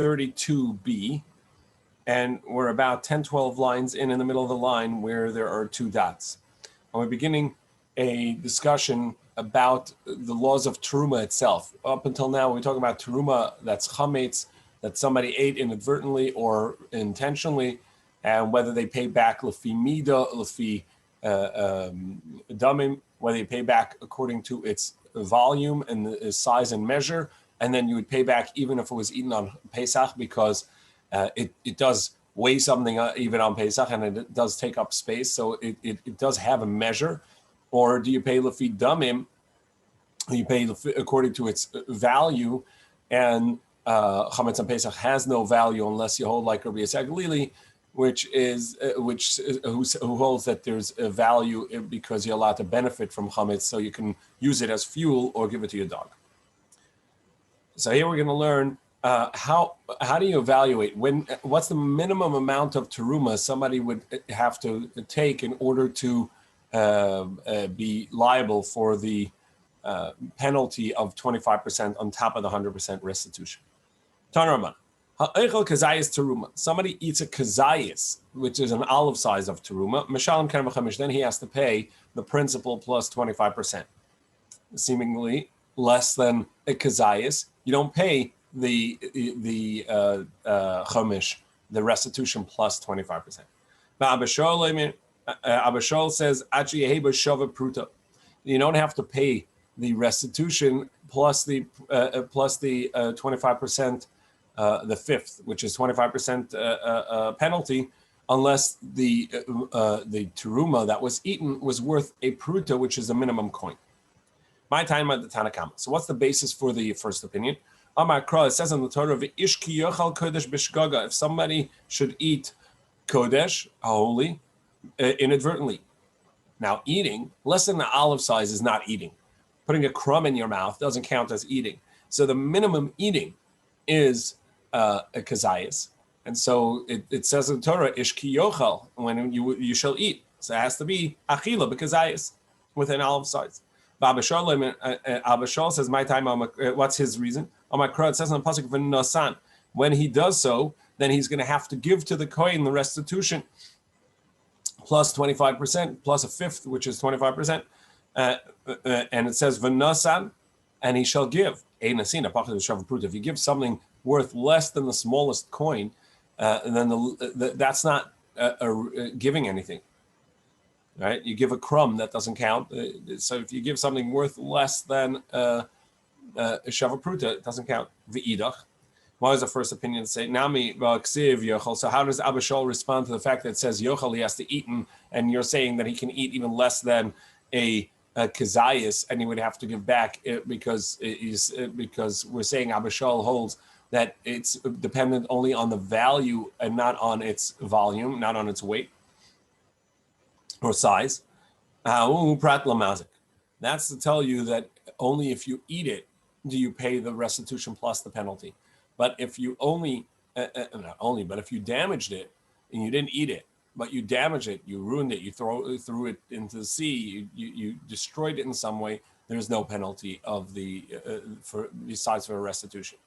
32b, and we're about 10, 12 lines in the middle of the line where there are two dots. And we're beginning a discussion about the laws of teruma itself. Up until now, we're talking about teruma that's chametz, that somebody ate inadvertently or intentionally, and whether they pay back lefi mida, lefi damim, whether you pay back according to its volume and the size and measure, and then you would pay back even if it was eaten on Pesach, because it does weigh something even on Pesach, and it does take up space, so it does have a measure. Or do you pay lefi damim? You pay according to its value, and chametz on Pesach has no value unless you hold like Rabbi Tzvi Fischer, who holds that there's a value because you're allowed to benefit from chametz, so you can use it as fuel or give it to your dog. So here we're going to learn how do you evaluate what's the minimum amount of teruma somebody would have to take in order to be liable for the penalty of 25% on top of the 100% restitution. Tanaraman. Somebody eats a kazayis, which is an olive size of teruma. Then he has to pay the principal plus 25%. Seemingly less than a kazayis, you don't pay the chamish, the restitution plus 25%. Abashol says, you don't have to pay the restitution plus the 25%, the fifth, which is 25% penalty, unless the teruma that was eaten was worth a pruta, which is a minimum coin. My time at the Tanakama. So what's the basis for the first opinion? Amar Kra, it says in the Torah, "V'ishki yochal kodesh b'shgaga." If somebody should eat kodesh, holy, inadvertently. Now, eating less than the olive size is not eating. Putting a crumb in your mouth doesn't count as eating. So the minimum eating is a kazayas, and so it says in the Torah, "Ishki yochal," when you shall eat. So it has to be achila b'kazayas with an olive size. Abashol says, "My time." What's his reason? On my crowd, it says on the pasuk v'nasan. When he does so, then he's going to have to give to the kohen the restitution plus 25%, plus a fifth, which is 25%. And it says v'nasan, and he shall give. If you give something worth less than the smallest coin, then that's not giving anything. Right? You give a crumb, that doesn't count. So if you give something worth less than a shava pruta, it doesn't count. V'idach. What is the first opinion to say? Nami ba'ksiv yochel. So how does Abashol respond to the fact that it says yochel, he has to eat, and you're saying that he can eat even less than a kazayas, and he would have to give back because we're saying Abashol holds that it's dependent only on the value and not on its volume, not on its weight or size. That's to tell you that only if you eat it do you pay the restitution plus the penalty. But if you but if you damaged it and you didn't eat it, but you damaged it, you ruined it, you threw it into the sea, you destroyed it in some way, there's no penalty of besides for a restitution.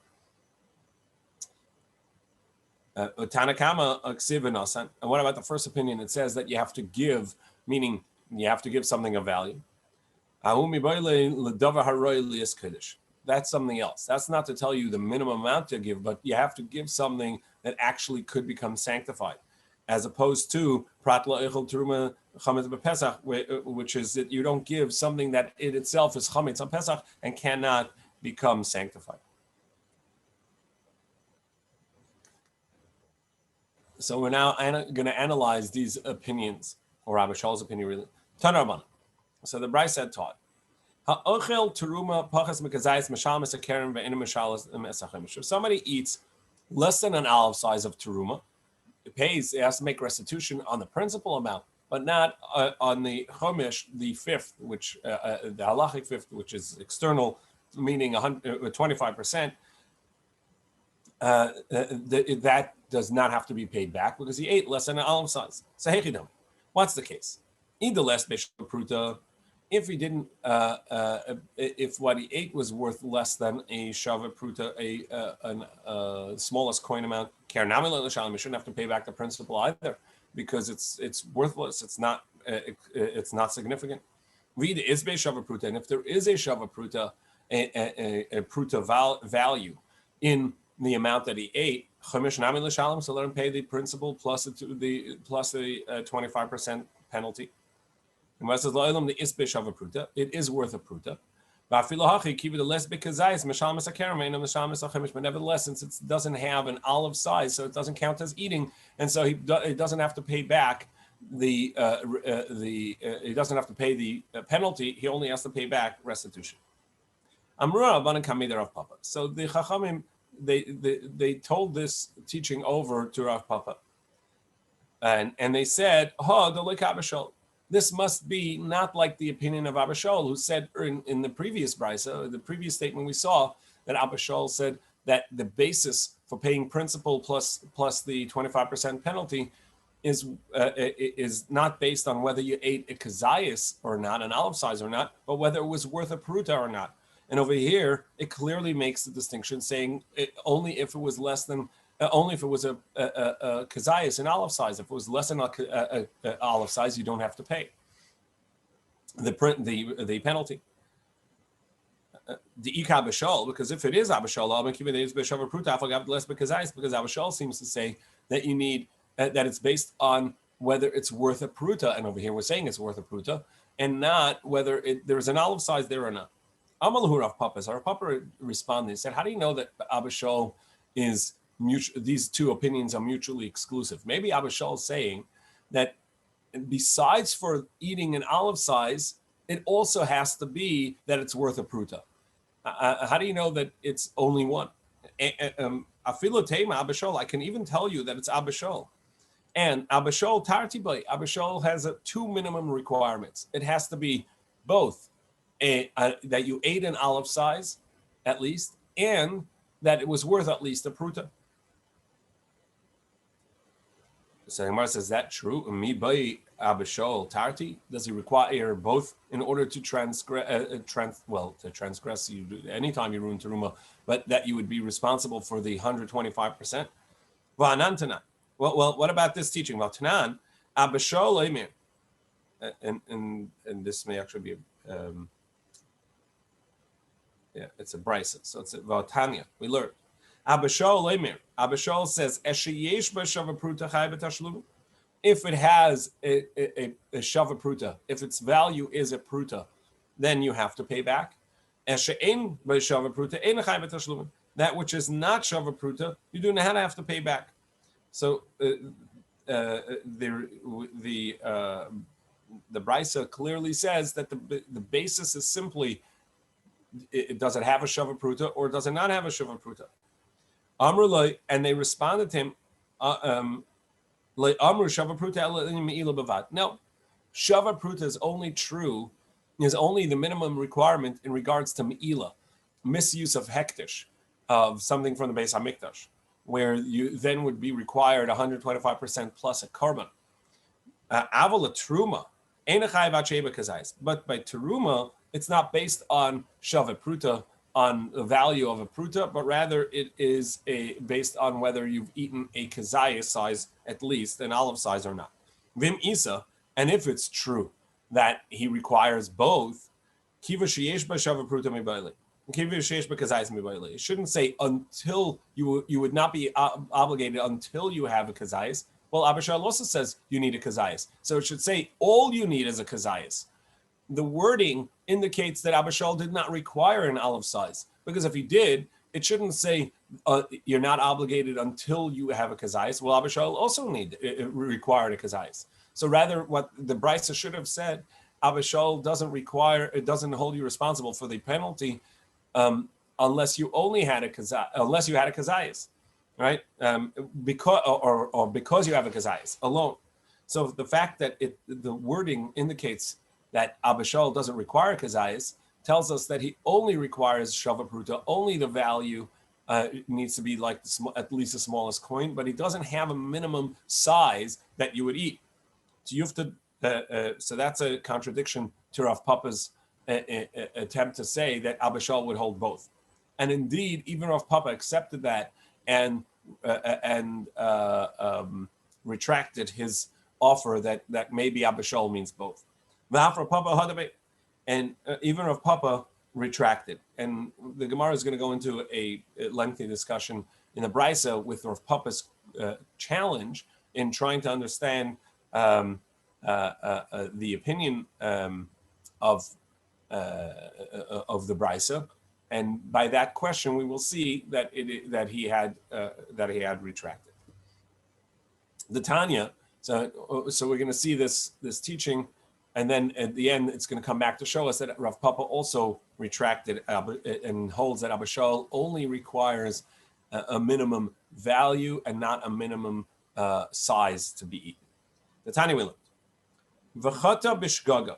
Tanakama aksiv. And what about the first opinion? It says that you have to give, meaning you have to give something of value. That's something else. That's not to tell you the minimum amount to give, but you have to give something that actually could become sanctified, as opposed to which is that you don't give something that it itself is chametz on Pesach and cannot become sanctified. So we're now going to analyze these opinions, or Rabbi Shol's opinion, really. Tanarman. So the Brisa taught, if somebody eats less than an olive size of teruma, it has to make restitution on the principal amount, but not on the chomish, the fifth, which the halachic fifth, which is external, meaning 25%. That does not have to be paid back because he ate less than an olive size. So what's the case? Either less pruta. if he didn't, if what he ate was worth less than a shava pruta, a smallest coin amount, you shouldn't have to pay back the principal either, because it's worthless. It's not significant. Read is be shava pruta, and if there is a shava pruta, a pruta value in the amount that he ate, so let him pay the principal plus the 25% penalty. And it is worth a pruta. But nevertheless, since it doesn't have an olive size, so it doesn't count as eating, and so he doesn't have to pay back he doesn't have to pay the penalty. He only has to pay back restitution. So the Chachamim, they told this teaching over to Rav Papa, and they said, this must be not like the opinion of Abba Shaul, who said in the previous brisa, the previous statement we saw, that Abba Shaul said that the basis for paying principal plus the 25% penalty is not based on whether you ate a kazayas or not, an olive size or not, but whether it was worth a pruta or not. And over here, it clearly makes the distinction, saying only if it was less than, only if it was a kazayas, an olive size. If it was less than a olive size, you don't have to pay the penalty. The Ika B'Shol, because if it is Abishol, because Abishol seems to say that you need that it's based on whether it's worth a pruta, and over here we're saying it's worth a pruta, and not whether there's an olive size there or not. Amalahu Rav Papa, so Rav Papa responded. He said, "How do you know that Abishol is mutual? These two opinions are mutually exclusive. Maybe Abishol is saying that besides for eating an olive size, it also has to be that it's worth a pruta. How do you know that it's only one? Afilotema Abishol, I can even tell you that it's Abishol. And Abishol Tartibay, Abishol has two minimum requirements. It has to be both that you ate an olive size, at least, and that it was worth at least a pruta." So Gemara says, "Is that true? Mi by Abishol Tarti? Does he require both in order to transgress? To transgress, you do anytime you ruin teruma, but that you would be responsible for the 125%." Well, what about this teaching? Well, Tanan Abishol Emir, and this may actually be it's a brisa, so it's about Tanya. We learned. Abishol Emir. Abishol says, if it has a shava pruta, if its value is a pruta, then you have to pay back. That which is not shava pruta, you do not have to pay back. So the brisa clearly says that the basis is simply, does it have a shava pruta or does it not have a shava pruta? Amrulai, and they responded to him, no, shava pruta is only true, is only the minimum requirement in regards to me'ila, misuse of hektish, of something from the Beis HaMikdash, where you then would be required 125% plus a korban. Aval truma, but by teruma, it's not based on shava pruta, on the value of a pruta, but rather it is based on whether you've eaten a kazayas size, at least an olive size or not. Vim isa, and if it's true that he requires both, kiva sheyesh ba shava pruta mibayle, kiva sheyesh ba kazayas mibayle. It shouldn't say until you would not be obligated until you have a kazayas. Well, Abishal also says you need a kazayas, so it should say all you need is a kazayas. The wording indicates that Abishal did not require an olive size, because if he did, it shouldn't say you're not obligated until you have a kazayas. Well, Abishal also required a kazayas. So rather, what the brisa should have said, Abishal doesn't hold you responsible for the penalty unless you had a kazayas, right? Because you have a kazayas alone. So the fact that the wording indicates that Abishal doesn't require kazayas tells us that he only requires shava pruta, only the value needs to be like at least the smallest coin, but he doesn't have a minimum size that you would eat. So you have to. So that's a contradiction to Rav Papa's attempt to say that Abba Shaul would hold both. And indeed, even Rav Papa accepted that and retracted his offer that maybe Abba Shaul means both. And even Rav Papa retracted. And the Gemara is going to go into a lengthy discussion in the Brisa with Rav Papa's challenge in trying to understand the opinion of the Brisa. And by that question, we will see that he had retracted. The Tanya. So we're going to see this teaching, and then at the end, it's going to come back to show us that Rav Papa also retracted and holds that Abba Shaul only requires a minimum value and not a minimum size to be eaten. The Tanya we learned. V'chata b'shgaga.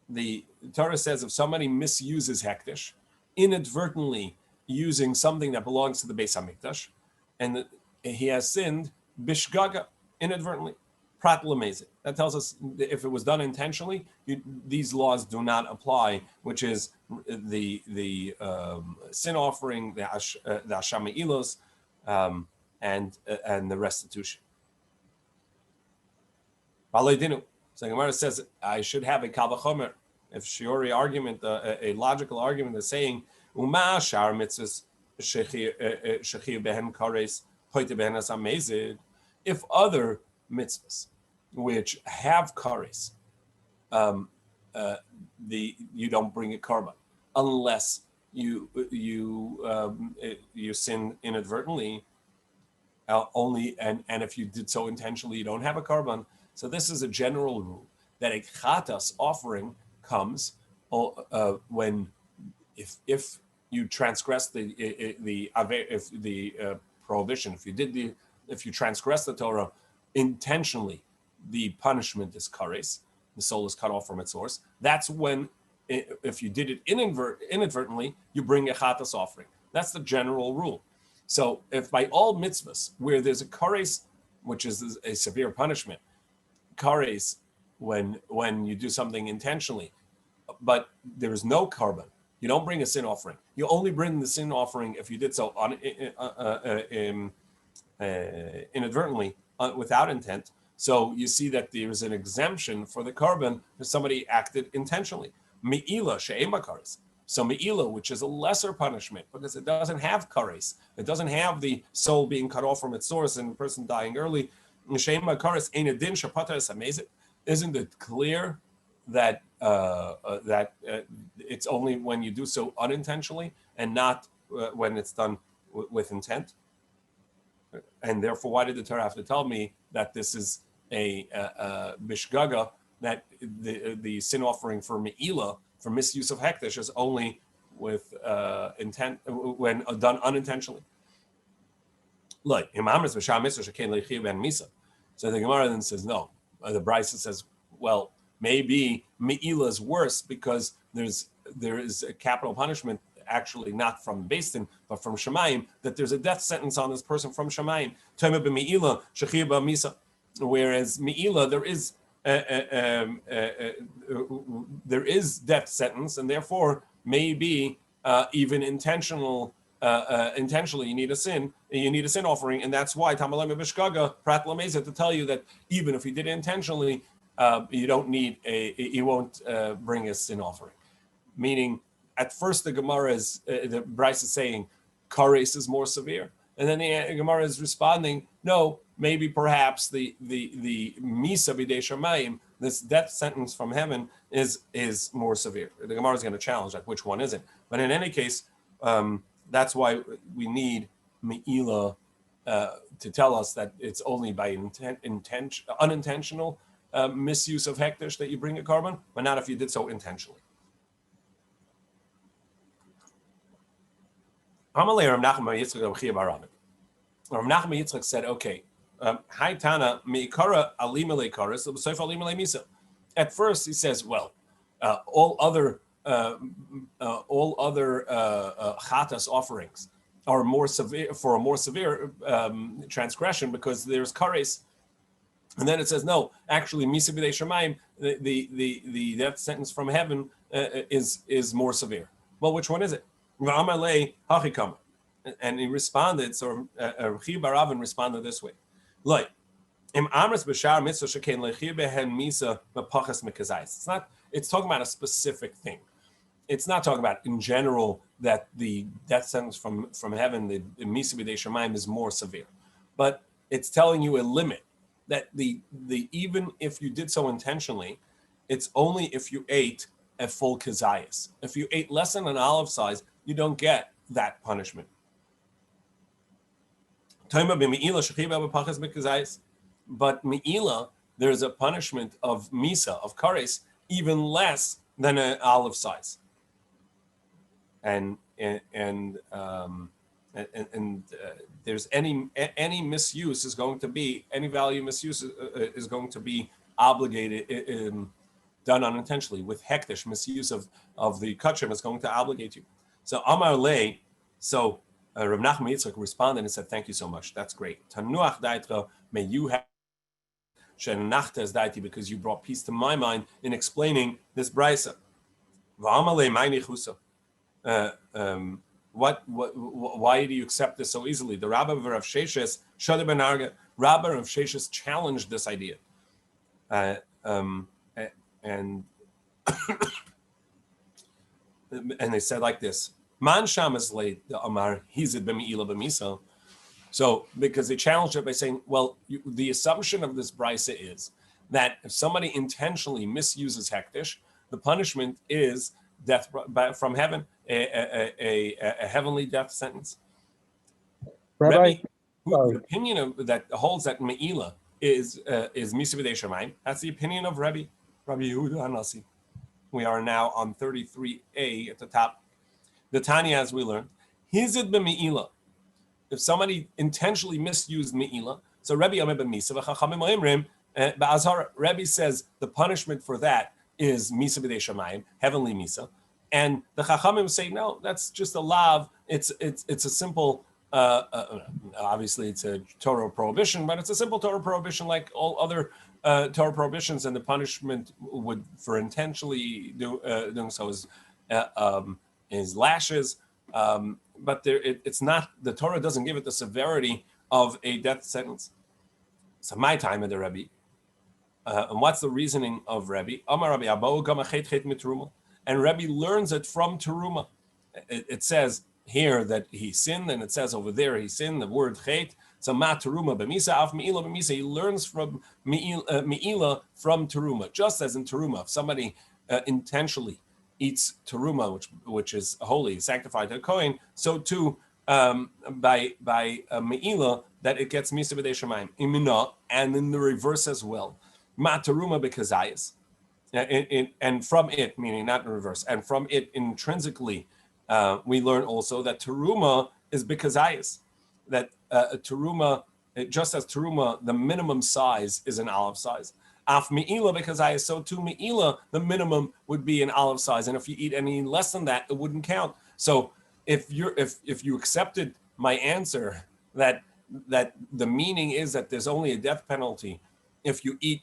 The Torah says if somebody misuses hekdesh, inadvertently using something that belongs to the Beis Hamikdash, and he has sinned bishgaga, inadvertently. Prat lemezit. That tells us that if it was done intentionally, these laws do not apply, which is the sin offering, the Hasham Ilos, and the restitution. Balaydinu. So Gemara says I should have a kal v'chomer. If shiuri argument, a logical argument is saying Uma shar mitzvahs shechiv behen kares hoite behen asamezid. If other mitzvahs which have kares, you don't bring a korban unless you sin inadvertently. Only and if you did so intentionally, you don't have a korban. So this is a general rule that a chatas offering comes when if you transgress the prohibition, if you transgress the Torah intentionally, the punishment is kares. The soul is cut off from its source. That's when, if you did it inadvertently, you bring a chatas offering. That's the general rule. So if by all mitzvahs where there's a kares, which is a severe punishment, kares when you do something intentionally, but there is no korban, you don't bring a sin offering. You only bring the sin offering if you did so inadvertently, without intent. So you see that there is an exemption for the korban if somebody acted intentionally. Me'ila she'ema kares. So me'ila, which is a lesser punishment because it doesn't have kares, it doesn't have the soul being cut off from its source and the person dying early. She'ema kares ein adin shapata es hamezid. Isn't it clear that it's only when you do so unintentionally and not when it's done with intent? And therefore, why did the Torah have to tell me that this is a bishgaga, that the sin offering for me'ila, for misuse of hekdesh, is only with intent when done unintentionally? Look, so the Gemara then says no. The Brisa says, well, maybe me'ila is worse because there is a capital punishment, actually not from Beis Din, but from Shemayim, that there's a death sentence on this person from Shemayim. Whereas me'ila, there is death sentence, and therefore maybe even intentionally you need a sin offering, and that's why Tamalem Bishgaga Prat Lameza to tell you that even if you did it intentionally, you won't bring a sin offering. Meaning, at first the Gemara the Bryce is saying kares is more severe, and then the Gemara is responding, no, maybe perhaps the misa b'dei shamayim, this death sentence from heaven, is more severe. The Gemara is going to challenge that, which one isn't. But in any case, that's why we need me'ila to tell us that it's only by unintentional misuse of hekdesh that you bring a korban, but not if you did so intentionally. Rav Nachman Yitzchak said, okay, Hai Tana meikara alimele kares l'b'soif alimele misa. At first he says, well, all other chatas offerings are more severe for a more severe transgression because there's kares. And then it says, no, actually, Misa B'dei Shamayim, the death sentence from heaven is more severe. Well, which one is it? V'amalei hachikam. And he responded, so Rechi Baravin responded this way. Like, Im Amris B'shar Mitzvah Shekain Lechi Behen Misa B'pachas Mikazais. It's not, it's talking about a specific thing. It's not talking about in general that the death sentence from heaven, the Misa B'dei Shamayim, is more severe. But it's telling you a limit. That the even if you did so intentionally, it's only if you ate a full kazayas. If you ate less than an olive size, you don't get that punishment. But me'ila, there's a punishment of misa, of kares, even less than an olive size. And there's any misuse is going to be, any value misuse is going to be obligated, done unintentionally. With hektish, misuse of the kachim is going to obligate you. So Amar Lei, so Rav Nachman Yitzchak responded and said, thank you so much, that's great. Tanuach daitra, may you have shenachtes daiti, because you brought peace to my mind in explaining this brisa. V'amar Lei ma'ini chusa. Why do you accept this so easily? The Rabbi of Rav Sheshes, Shadi ben Arga, Rabbi of Sheshes challenged this idea. And they said like this, Man Sham is late, the Amar, Hizid b'mi'ila b'misa. So, because they challenged it by saying, well, the assumption of this brisa is that if somebody intentionally misuses hektish, the punishment is death from heaven, a heavenly death sentence. Rabbi, the opinion of that holds that me'ila is Misa B'dei Shamayim. That's the opinion of Rabbi Yehuda Hanasi. We are now on 33a at the top. The Tanya, as we learned, hizid b'me'ila. If somebody intentionally misused me'ila, so Rabbi Yomi b'misa v'chachamim oimrim ba'azhar. Rabbi says the punishment for that is Misa B'dei Shamayim, heavenly Misa. And the Chachamim say, no, that's just a lav. It's a simple, obviously it's a Torah prohibition, but it's a simple Torah prohibition like all other Torah prohibitions, and the punishment would for intentionally doing so is lashes. But it's not, the Torah doesn't give it the severity of a death sentence. So my time at the Rebbe. And what's the reasoning of Rebbe? Amar Rabbi Abou gama chet mitruma. And Rebbe learns it from teruma. It says here that he sinned, and it says over there he sinned, the word chet. So ma teruma b'misa af me'ila b'misa. He learns from me'ila from teruma. Just as in teruma, if somebody intentionally eats teruma, which is holy, sanctified to a kohen, so too by me'ila, that it gets misa b'dei shamayim imina, and in the reverse as well. Ma teruma b'kazayis. And from it, meaning not in reverse, and from it intrinsically, we learn also that teruma is b'kazayis. That teruma, just as teruma, the minimum size is an olive size. Af me'ila b'kazayis, so too me'ila, the minimum would be an olive size, and if you eat any less than that, it wouldn't count. So if you accepted my answer that the meaning is that there's only a death penalty if you eat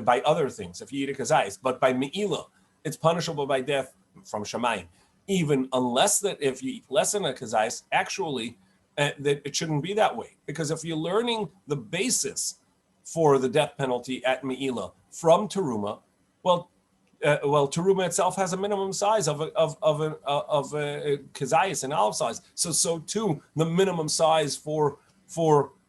by other things, if you eat a kazayis, but by me'ila, it's punishable by death from shamayim. Even unless that if you eat less than a kazayis, actually, that it shouldn't be that way. Because if you're learning the basis for the death penalty at me'ila from teruma, well, teruma itself has a minimum size of a kazayis, an olive size. So too, the minimum size for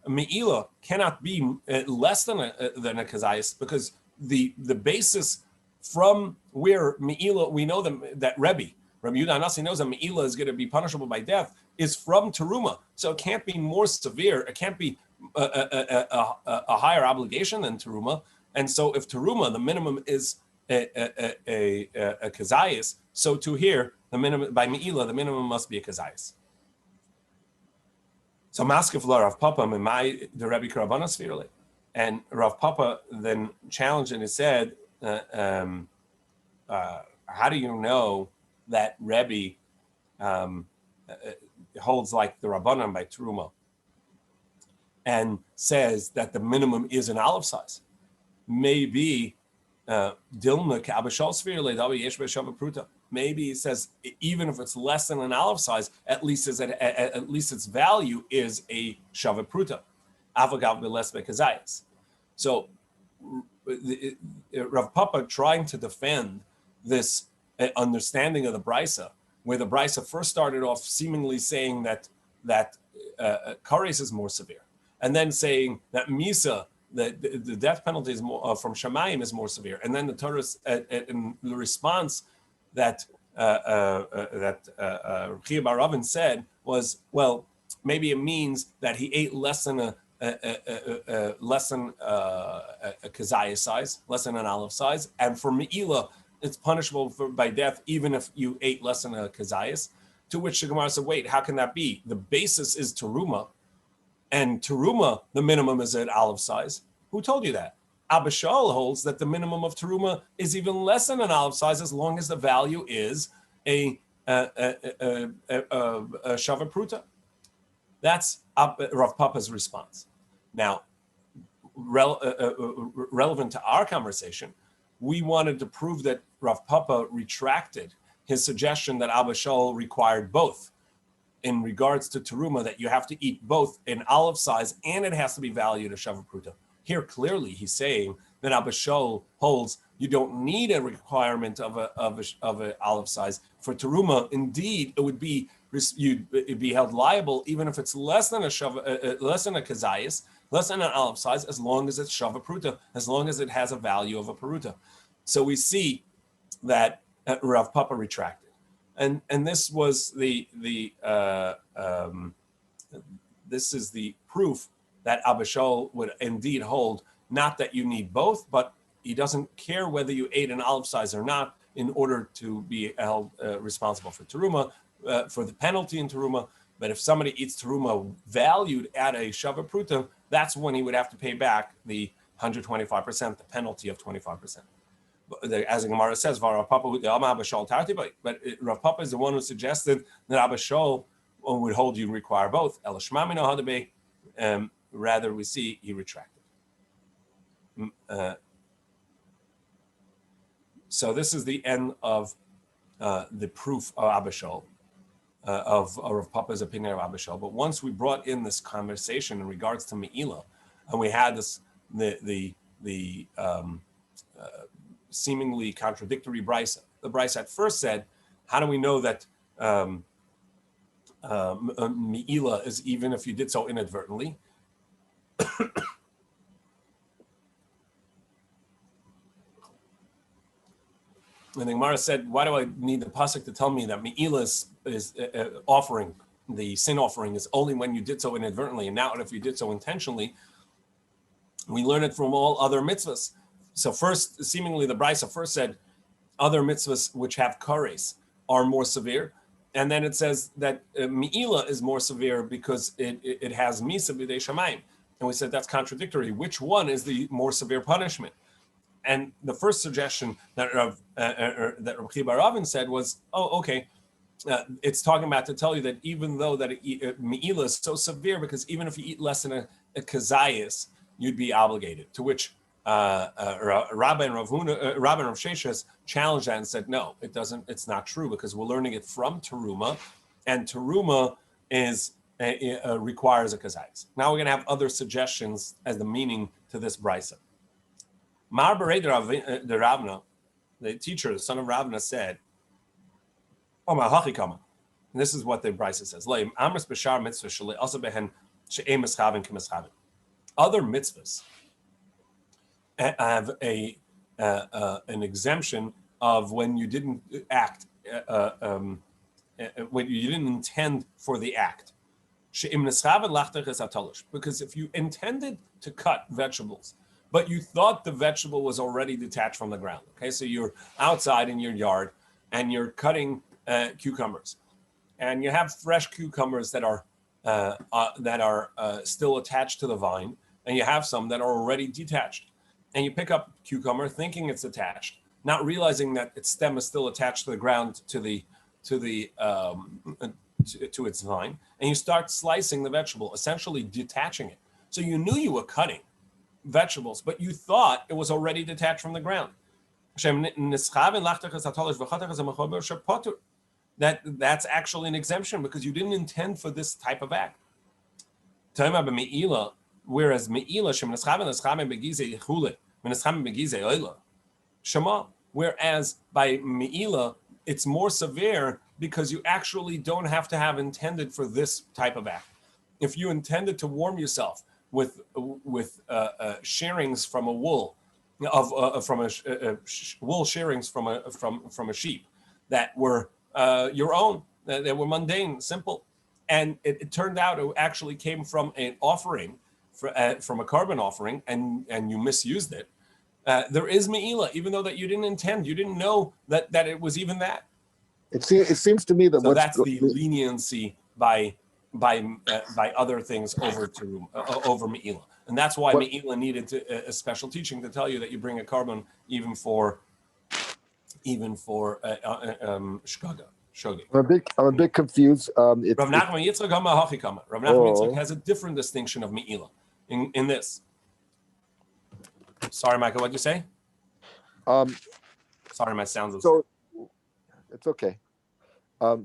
me'ila cannot be less than a kazayis, because the basis from where me'ila, we know that Rabbi Yehuda Hanasi knows that me'ila is going to be punishable by death, is from teruma. So it can't be more severe. It can't be a higher obligation than teruma. And so if teruma, the minimum is a kazayis, so too here, the minimum by me'ila, the minimum must be a kazayis. So Maskef la Rav Papa Memai the Rebbe Karabanas Firle, and Rav Papa then challenged and he said, how do you know that Rebbe holds like the Rabbanan by Teruma? and says that the minimum is an olive size. Maybe Dilma Kabashal Sphere Ledawi Yesh Beshava Pruta. Maybe it says even if it's less than an olive size, at least its value is a shava pruta. Avagav beles bekazayas. So Rav Papa trying to defend this understanding of the brisa, where the brisa first started off seemingly saying that kares is more severe, and then saying that misa, the death penalty is more from shamayim is more severe, and then the Torah in the response that Chia Bar Ravin said was, well, maybe it means that he ate less than a kazaya size, less than an olive size, and for me'ila, it's punishable by death even if you ate less than a kazayas. To which the Gemara said, wait, how can that be? The basis is teruma, and teruma, the minimum is an olive size. Who told you that? Abba Shaul holds that the minimum of teruma is even less than an olive size as long as the value is a shava pruta. That's Rav Papa's response. Now, relevant to our conversation, we wanted to prove that Rav Papa retracted his suggestion that Abba Shaul required both in regards to teruma, that you have to eat both in olive size and it has to be valued a shava pruta. Here, clearly, he's saying that Abba Shaul holds you don't need a requirement of a olive size for teruma. Indeed, it'd be held liable even if it's less than a kazayas, less than an olive size, as long as it's shava pruta, as long as it has a value of a peruta. So we see that Rav Papa retracted, and this was this is the proof that Abba Shaul would indeed hold, not that you need both, but he doesn't care whether you ate an olive size or not in order to be held responsible for teruma, for the penalty in teruma. But if somebody eats teruma valued at a shava pruta, that's when he would have to pay back the 125%, the penalty of 25%. As the Gemara says, Rav Papa but Rav Papa is the one who suggested that Abba Shaul would hold you require both. Rather, we see he retracted. So this is the end of the proof of Abba Shaul, of Rav Papa's opinion of Abba Shaul. But once we brought in this conversation in regards to Me'ila, and we had this the seemingly contradictory brisa. The brisa at first said, how do we know that Me'ila is even if you did so inadvertently? And the Gemara said, why do I need the pasuk to tell me that Me'ila is offering, the sin offering is only when you did so inadvertently, and not if you did so intentionally? We learn it from all other mitzvahs. So first, seemingly the brisa first said, other mitzvahs which have kares are more severe. And then it says that Me'ila is more severe because it has misa b'dei shamayim. And we said that's contradictory. Which one is the more severe punishment? And the first suggestion that Rav Chia Bar Ravin said was, oh, okay, it's talking about to tell you that even though that Me'ila is so severe, because even if you eat less than a kazayas, you'd be obligated. To which Rabbi and Rav Sheshes challenged that and said, no, it doesn't. It's not true, because we're learning it from teruma, and teruma is requires a kazayas. Now we're going to have other suggestions as the meaning to this brisa. Mar Berei de Ravna, the teacher, the son of Ravna, said, "Oh my hachikama." And this is what the brisa says: "Leim amris b'shar mitzvah sheli asa behen she'em mischavin k'mischavin." Other mitzvahs have an exemption of when you didn't act, when you didn't intend for the act. Because if you intended to cut vegetables, but you thought the vegetable was already detached from the ground. Okay, so you're outside in your yard and you're cutting cucumbers, and you have fresh cucumbers that are still attached to the vine, and you have some that are already detached. And you pick up cucumber thinking it's attached, not realizing that its stem is still attached to the ground to its vine, and you start slicing the vegetable, essentially detaching it. So you knew you were cutting vegetables, but you thought it was already detached from the ground. That's actually an exemption because you didn't intend for this type of act. Whereas whereas by me'ila, it's more severe because you actually don't have to have intended for this type of act. If you intended to warm yourself with shearings from a wool, wool shearings from a sheep that were your own, that were mundane, simple, and it turned out it actually came from an offering, from a carbon offering, and you misused it. There is me'ila, even though that you didn't intend, you didn't know that it was even that. It seems to me that so that's the leniency by other things over me'ila, and that's why me'ila needed a special teaching to tell you that you bring a carbon even for shkaga. I'm a bit confused. Rav Nachman Yitzchak has a different distinction of me'ila in this. Sorry, Michael, what'd you say? Sorry, my sound was. So it's okay.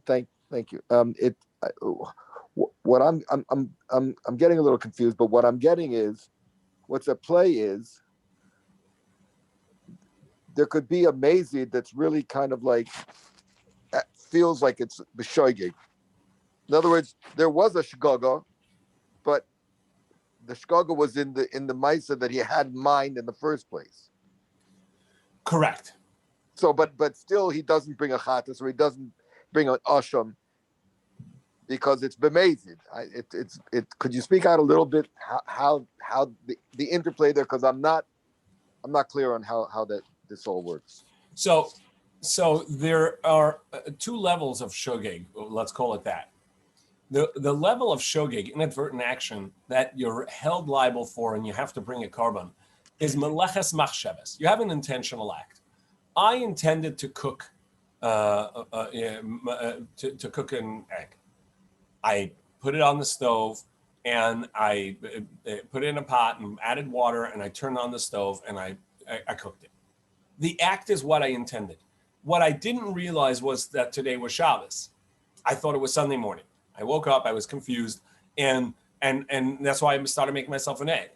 Thank you. What I'm getting a little confused, but what I'm getting is, what's at play is there could be a mazid that's really kind of like feels like it's b'shoigeg. In other words, there was a shgaga, but the shgaga was in the ma'isa that he had in mind in the first place. Correct. So, but still, he doesn't bring a chatas, or he doesn't bring an asham because it's b'mezid. Could you speak out a little bit how the interplay there? Because I'm not clear on how this all works. So there are two levels of shogeg. Let's call it that. The level of shogeg, inadvertent action, that you're held liable for and you have to bring a carbon, is meleches machshavas. You have an intentional act. I intended to cook to cook an egg. I put it on the stove and I put it in a pot and added water and I turned on the stove and I cooked it. The act is what I intended. What I didn't realize was that today was Shabbos. I thought it was Sunday morning. I woke up, I was confused, and that's why I started making myself an egg.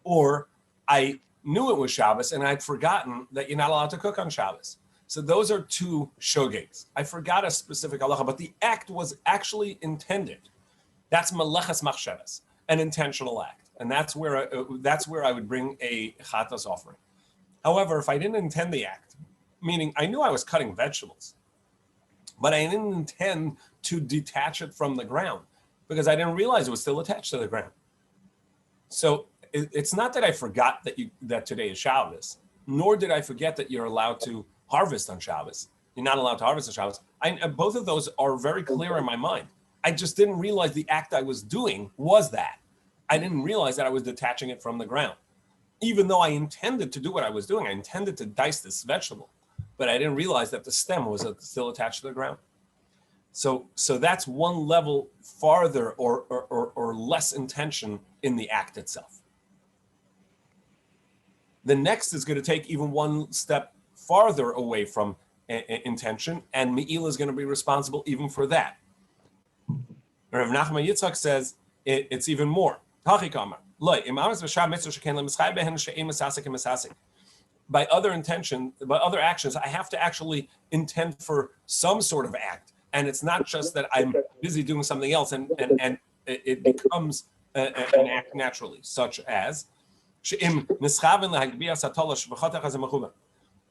Or I knew it was Shabbos and I'd forgotten that you're not allowed to cook on Shabbos. So those are two shogegs. I forgot a specific halacha, but the act was actually intended. That's meleches machshavas, an intentional act, and that's where I would bring a chatas offering. However, if I didn't intend the act, meaning I knew I was cutting vegetables, but I didn't intend to detach it from the ground because I didn't realize it was still attached to the ground. So it's not that I forgot that today is Shabbos, nor did I forget that you're allowed to harvest on Shabbos. You're not allowed to harvest on Shabbos. Both of those are very clear in my mind. I just didn't realize the act I was doing was that. I didn't realize that I was detaching it from the ground. Even though I intended to do what I was doing, I intended to dice this vegetable, but I didn't realize that the stem was still attached to the ground. So that's one level farther or less intention in the act itself. The next is going to take even one step farther away from intention, and Me'ila is going to be responsible even for that. Rav Nachman Yitzchak says it's even more. By other actions, I have to actually intend for some sort of act. And it's not just that I'm busy doing something else and it becomes an act naturally, such as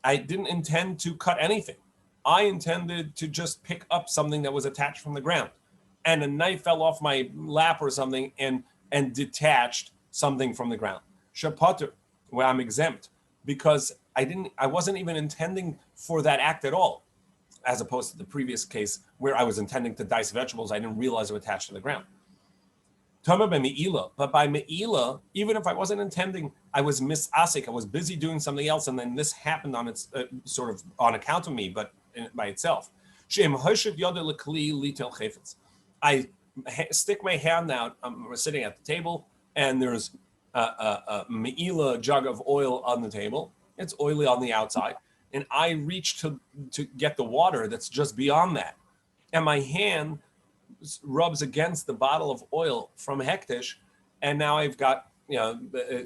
I didn't intend to cut anything. I intended to just pick up something that was attached from the ground. And a knife fell off my lap or something and detached something from the ground. Shapater, where I'm exempt, because I wasn't even intending for that act at all, as opposed to the previous case where I was intending to dice vegetables, I didn't realize they were attached to the ground. But by me'ila, even if I wasn't intending, I was misasik, I was busy doing something else, and then this happened on its sort of on account of me, but by itself. I stick my hand out, I'm sitting at the table, and there's a me'ila jug of oil on the table. It's oily on the outside, and I reach to get the water that's just beyond that, and my hand rubs against the bottle of oil from hektish, and now I've got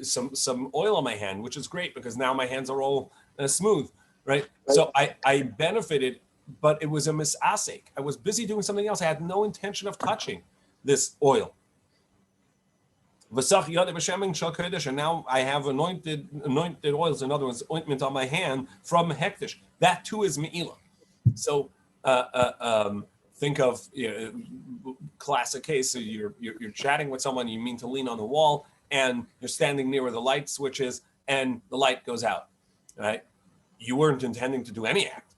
some oil on my hand, which is great because now my hands are all smooth, right? So I benefited, but it was a misasek. I was busy doing something else. I had no intention of touching this oil. And now I have anointed oils, in other words, ointment on my hand from hektish. That too is me'ila. So think of classic case. So you're chatting with someone, you mean to lean on the wall, and you're standing near where the light switch is, and the light goes out. Right? You weren't intending to do any act.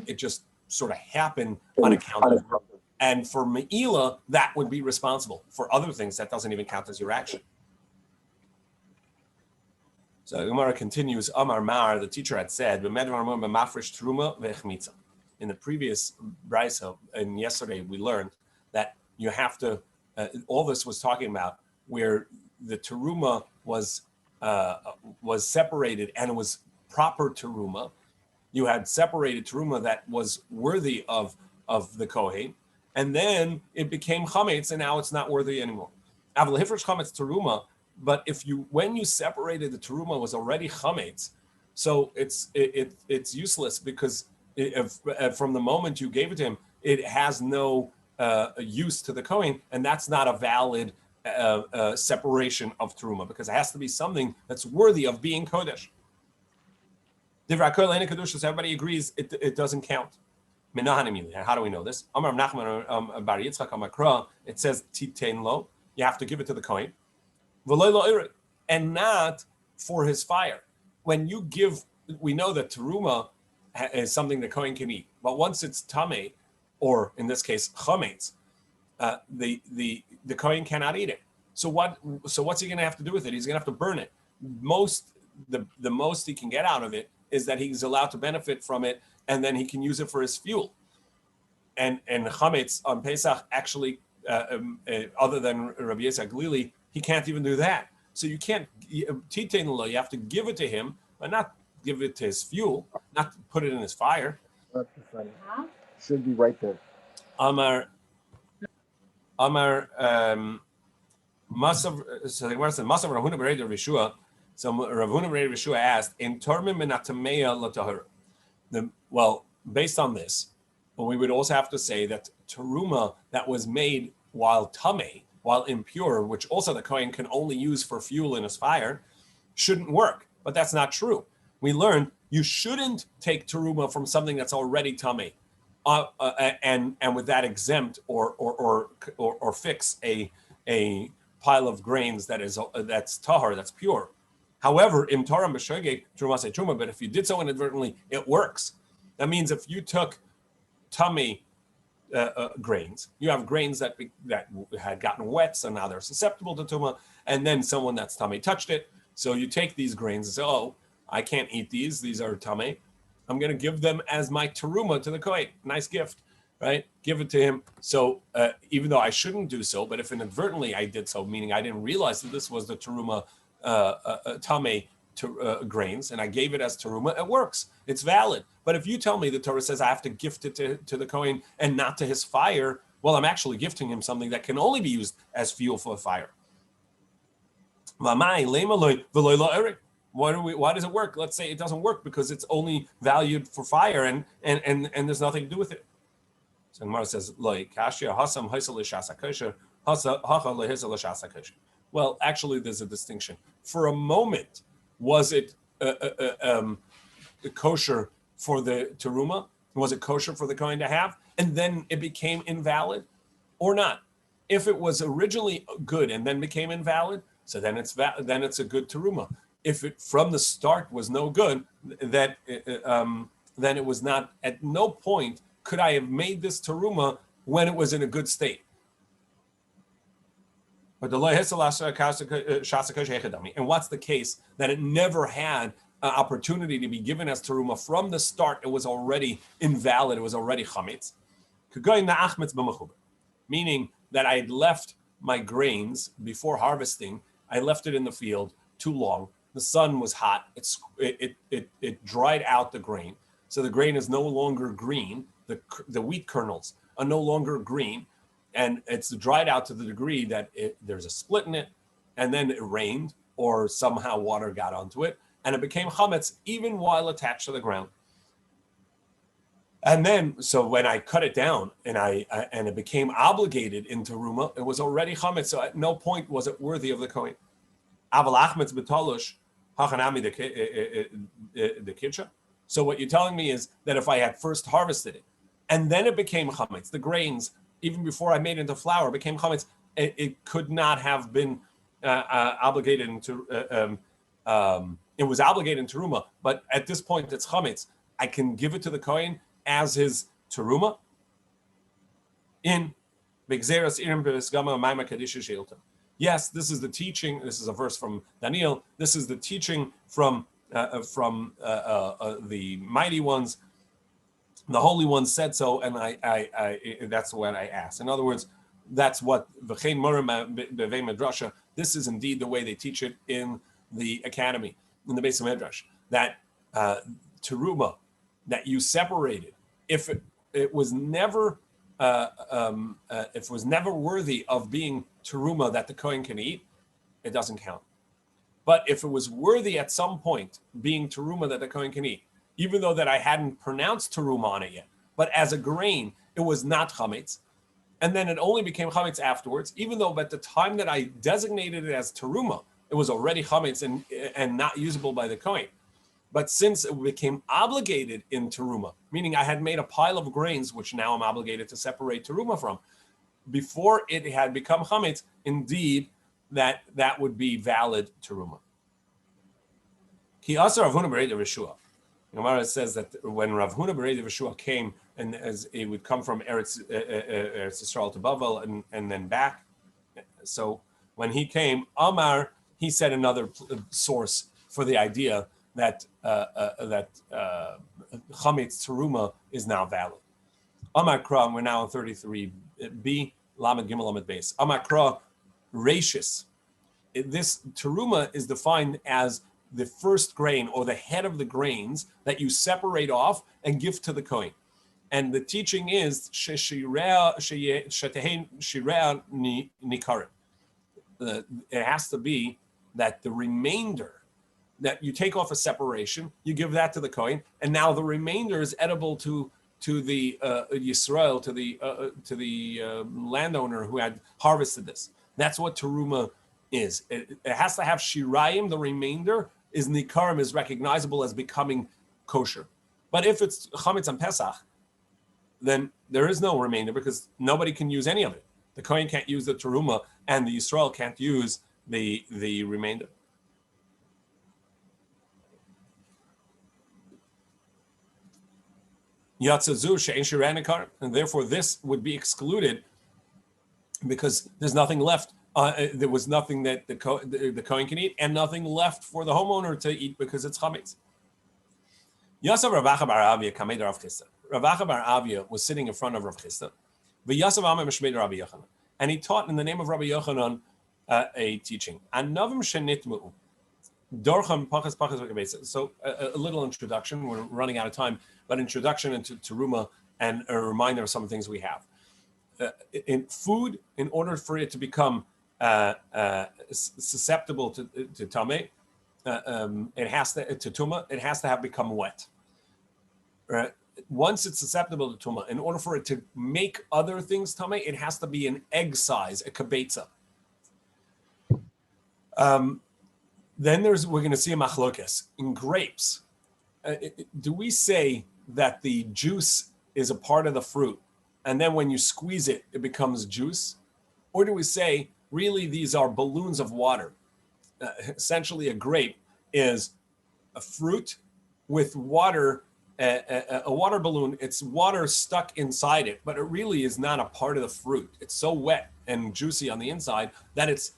It just sort of happened unaccounted for. And for me'ila, that would be responsible. For other things, that doesn't even count as your action. So Gemara continues, Amar Mar, the teacher had said, in the previous brisa, and yesterday we learned that you have to, all this was talking about where the teruma was separated and it was proper teruma. You had separated teruma that was worthy of the kohen, and then it became chametz, and now it's not worthy anymore. Avol hifresh chametz teruma, but when you separated the teruma was already chametz, so it's useless because from the moment you gave it to him, it has no use to the kohen, and that's not a valid separation of teruma because it has to be something that's worthy of being kodesh. Everybody agrees it doesn't count. How do we know this? It says titein lo, you have to give it to the kohen, and not for his fire. When you give, we know that teruma is something the kohen can eat, but once it's tameh, or in this case chametz, the kohen cannot eat it. So what's he going to have to do with it? He's going to have to burn it. The most he can get out of it is that he's allowed to benefit from it, and then he can use it for his fuel. And chametz on Pesach actually, other than Rabbi Yitzchak Glili, he can't even do that. So you can't titein lo. You have to give it to him, but not give it to his fuel, not put it in his fire. That's funny. Should be right there. Amar Masav. So the Gemara said Masav Ravuna Berei Rishua. So Ravuna Berei Rishua asked, "In termin minatameya latahur." Well, based on this, but we would also have to say that teruma that was made while tameh, while impure, which also the kohen can only use for fuel in his fire, shouldn't work. But that's not true. We learned you shouldn't take teruma from something that's already tameh, and with that exempt or fix a pile of grains that's tahar, that's pure. However, im taram b'shogeg teruma say teruma, but if you did so inadvertently, it works. That means if you took tameh grains, you have grains that had gotten wet, so now they're susceptible to tuma, and then someone that's tameh touched it. So you take these grains and say, "Oh, I can't eat these. These are tameh. I'm going to give them as my teruma to the kohen. Nice gift, right? Give it to him." So even though I shouldn't do so, but if inadvertently I did so, meaning I didn't realize that this was the teruma tameh grains, and I gave it as teruma, it works. It's valid. But if you tell me the Torah says I have to gift it to the kohen and not to his fire, well, I'm actually gifting him something that can only be used as fuel for a fire. Why does it work? Let's say it doesn't work because it's only valued for fire and there's nothing to do with it. So Gemara says, well, actually, there's a distinction. For a moment, was it kosher for the teruma? Was it kosher for the kohen to have? And then it became invalid or not? If it was originally good and then became invalid, so then it's a good teruma. If it from the start was no good, then it was not. At no point could I have made this teruma when it was in a good state. But and what's the case that it never had an opportunity to be given as teruma from the start? It was already invalid. It was already chametz. Meaning that I had left my grains before harvesting I left it in the field too long. The sun was hot. It dried out the grain. So the grain is no longer green. The wheat kernels are no longer green. And it's dried out to the degree that there's a split in it. And then it rained or somehow water got onto it. And it became chametz even while attached to the ground. And then, so when I cut it down and it became obligated in teruma, it was already chametz. So at no point was it worthy of the kohen. Aval achmetz b'talush hachanami the kitcha. So what you're telling me is that if I had first harvested it and then it became chametz, the grains, even before I made it into flour, became chametz, it could not have been obligated into. It was obligated in teruma, but at this point it's chametz. I can give it to the kohen as his teruma in B'gzeras Irim B'Esgama Maimah Kadisha Sheilta. Yes, this is the teaching. This is a verse from Daniel. This is the teaching from the mighty ones. The holy ones said so, and I that's what I asked. In other words, that's what V'chein Murim B'vei Midrasha. This is indeed the way they teach it in the academy, in the base of Midrash. That teruma that you separated, if it was never worthy of being teruma that the kohen can eat, it doesn't count. But if it was worthy at some point being teruma that the kohen can eat, even though that I hadn't pronounced teruma on it yet, but as a grain, it was not chametz, and then it only became chametz afterwards, even though at the time that I designated it as teruma, it was already chametz and not usable by the kohen. But since it became obligated in teruma, meaning I had made a pile of grains, which now I'm obligated to separate teruma from, before it had become chametz, indeed, that would be valid teruma. Ki asar Rav Huna Berei de Reshua. Gemara says that when Rav Huna Berei de Reshua came, and as it would come from Eretz Yisrael to Bavel and then back, so when he came, Amar, he said another source for the idea that chametz teruma is now valid. Amar Kra, we're now on 33b, Lamed Gimel Lamed Beis. Amar Kra, rachis. This teruma is defined as the first grain or the head of the grains that you separate off and give to the kohen. And the teaching is sheirea nikarim. It has to be that the remainder, that you take off a separation, you give that to the kohen, and now the remainder is edible to the Yisrael, to the landowner who had harvested this. That's what teruma is. It has to have shirayim. The remainder is nikarim, is recognizable as becoming kosher. But if it's chametz and Pesach, then there is no remainder because nobody can use any of it. The kohen can't use the teruma, and the Yisrael can't use the remainder. Yatzazu she'en shirei nikarim, and therefore this would be excluded because there's nothing left. There was nothing that the kohen can eat, and nothing left for the homeowner to eat because it's chametz. Yasav Rav Acha bar Avia kamed Rav Chisda. Rav Acha bar Avia was sitting in front of Rav Chisda. V'yasav Amar Mishmei Rabbi Yochanan, and he taught in the name of Rabbi Yochanan a teaching. Anavim shenitmu dorcham pachas pachas v'kabesa. So a little introduction. We're running out of time, but introduction into teruma and a reminder of some things we have. In food, in order for it to become susceptible to tameh, it has to tuma. It has to have become wet. Right? Once it's susceptible to tuma, in order for it to make other things tameh, it has to be an egg size, a kabetza. Then we're going to see a machlokes in grapes. Do we say that the juice is a part of the fruit, and then when you squeeze it, it becomes juice? Or do we say, really, these are balloons of water? Essentially, a grape is a fruit with water, a water balloon. It's water stuck inside it, but it really is not a part of the fruit. It's so wet and juicy on the inside that it's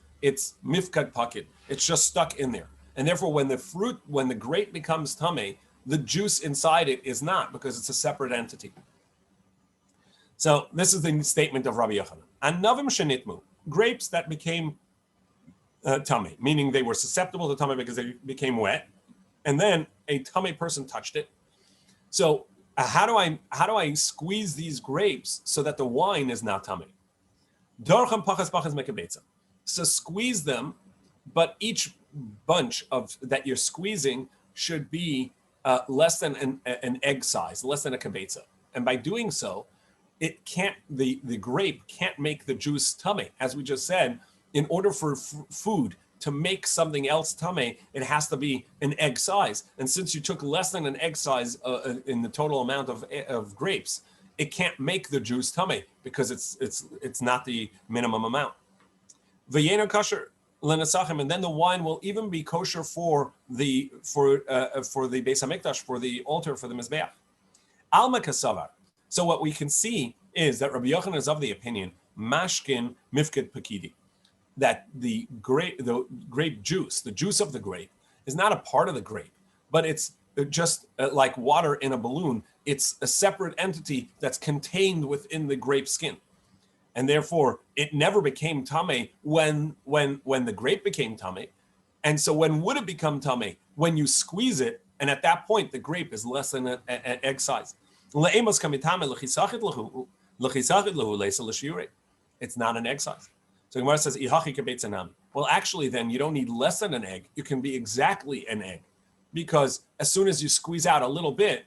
mifkad pakid. It's just stuck in there. And therefore, when the grape becomes tameh, the juice inside it is not, because it's a separate entity. So this is the statement of Rabbi Yochanan. Anavim shenitmu, grapes that became tummy, meaning they were susceptible to tummy because they became wet, and then a tummy person touched it. So how do I squeeze these grapes so that the wine is not tummy? So squeeze them, but each bunch of that you're squeezing should be less than an egg size, less than a kibetza. And by doing so, the grape can't make the juice tummy. As we just said, in order for food to make something else tummy, it has to be an egg size. And since you took less than an egg size in the total amount of grapes, it can't make the juice tummy because it's not the minimum amount. V'yeno kosher lenasachim, and then the wine will even be kosher for the Beis Hamikdash, for the altar, for the mizbeach. Alma kasavar. So what we can see is that Rabbi Yochanan is of the opinion mashkin mifked pakidi, that the grape juice, the juice of the grape, is not a part of the grape, but it's just like water in a balloon. It's a separate entity that's contained within the grape skin, and therefore it never became tamei when the grape became tamei. And so when would it become tamei? When you squeeze it, and at that point the grape is less than an egg size. It's not an egg size. So Gemara says, well, actually, then you don't need less than an egg. You can be exactly an egg, because as soon as you squeeze out a little bit,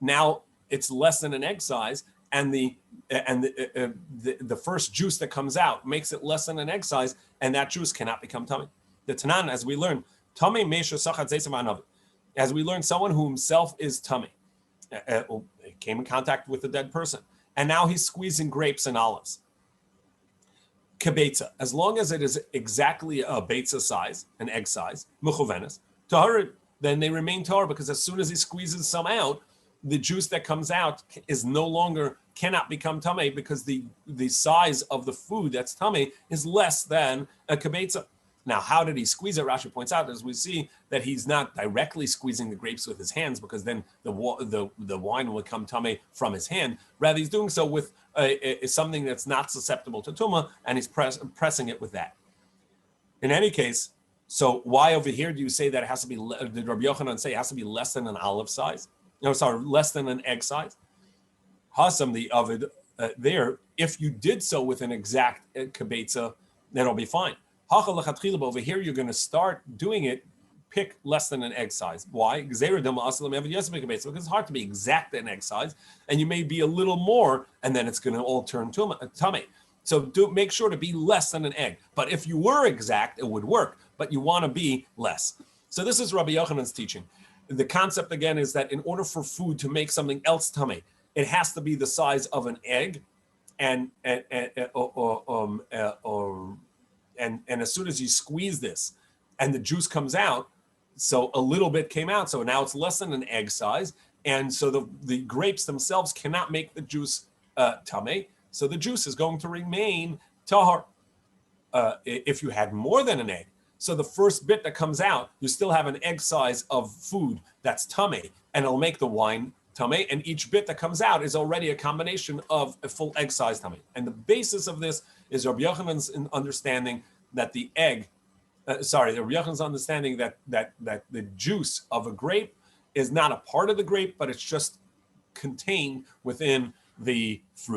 now it's less than an egg size, and the first juice that comes out makes it less than an egg size, and that juice cannot become tummy. The Tanan, as we learn, tummy meisha sachat zeisam, as we learn, someone who himself is tummy, came in contact with a dead person, and now he's squeezing grapes and olives. Kibetza, as long as it is exactly a betza size, an egg size, mechuvenes, tahar, then they remain tahar, because as soon as he squeezes some out, the juice that comes out cannot become tamei, because the size of the food that's tamei is less than a kibetza. Now, how did he squeeze it? Rashi points out, as we see, that he's not directly squeezing the grapes with his hands, because then the wine will come tamei from his hand. Rather, he's doing so with something that's not susceptible to tumah, and he's pressing it with that. In any case, so why over here do you say that it has to be? Did Rabbi Yochanan say it has to be less than an olive size? No, sorry, less than an egg size. Hasam the ovid there. If you did so with an exact kibetza, then it'll be fine. Over here, you're going to start doing it, pick less than an egg size. Why? Because it's hard to be exact an egg size, and you may be a little more, and then it's going to all turn tummy. So make sure to be less than an egg. But if you were exact, it would work, but you want to be less. So this is Rabbi Yochanan's teaching. The concept, again, is that in order for food to make something else tummy, it has to be the size of an egg, and as soon as you squeeze this and the juice comes out, so a little bit came out, so now it's less than an egg size, and so the grapes themselves cannot make the juice tamei, so the juice is going to remain tahar. If you had more than an egg, so the first bit that comes out, you still have an egg size of food that's tamei, and it'll make the wine tamei, and each bit that comes out is already a combination of a full egg size tamei. And the basis of this is Rabbi Yochanan's understanding that the egg, Rabbi Yochanan's understanding that the juice of a grape is not a part of the grape, but it's just contained within the fruit.